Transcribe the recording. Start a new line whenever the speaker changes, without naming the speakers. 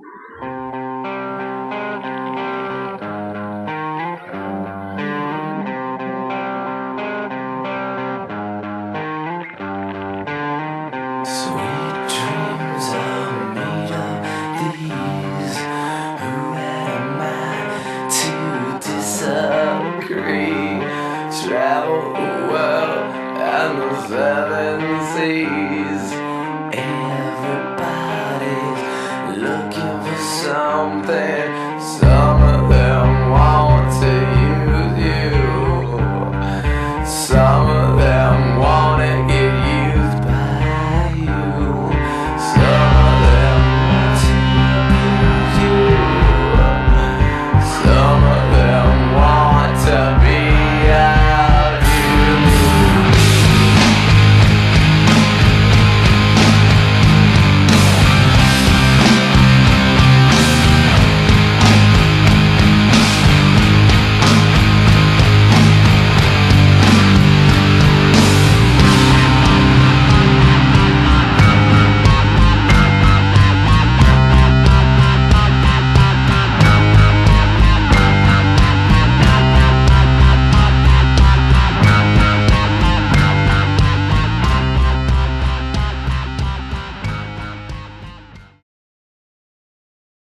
Sweet dreams are made of these. Who am I to disagree? Travel the world and the seven seas. Everybody's looking for something.